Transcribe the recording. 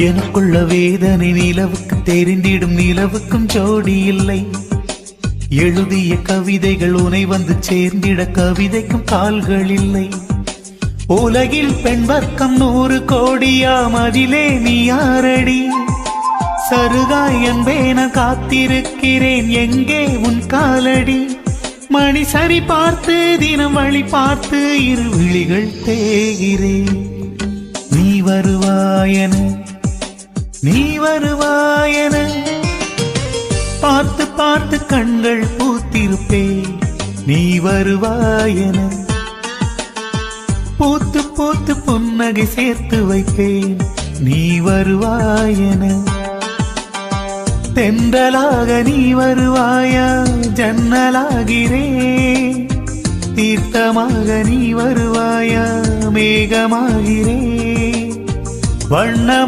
எனக்குள்ள வேதனை நிலவுக்கு தெரிந்திடும், நிலவுக்கும் ஜோடி இல்லை. எழுதிய கவிதைகள் உனை வந்து சேர்ந்திட, கவிதைக்கும் கால்கள் இல்லை. உலகில் பெண் வர்க்கம் 100 கோடியாம், அதிலே நீ யாரடி? சருகாய் என்பேன காத்திருக்கிறேன், எங்கே உன் காலடி? மணி சரி பார்த்து தினம் வழி பார்த்து இரு விழிகள் தேகிறேன். நீ வருவாயன, நீ வருவாயன பார்த்து பார்த்து கண்கள் பூத்திருப்பேன். நீ வருவாயன பூத்து பூத்து புன்னகை சேர்த்து வைப்பேன். நீ வருவாயன தென்றலாக நீ வருவாயா? ஜன்னலாகிறேன். தீர்த்தமாக நீ வருவாயா? மேகமாகிறேன். வண்ணமா